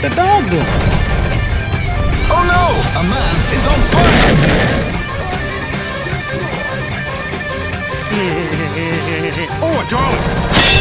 What the dog doing? Oh no! A man is on fire! Oh, darling!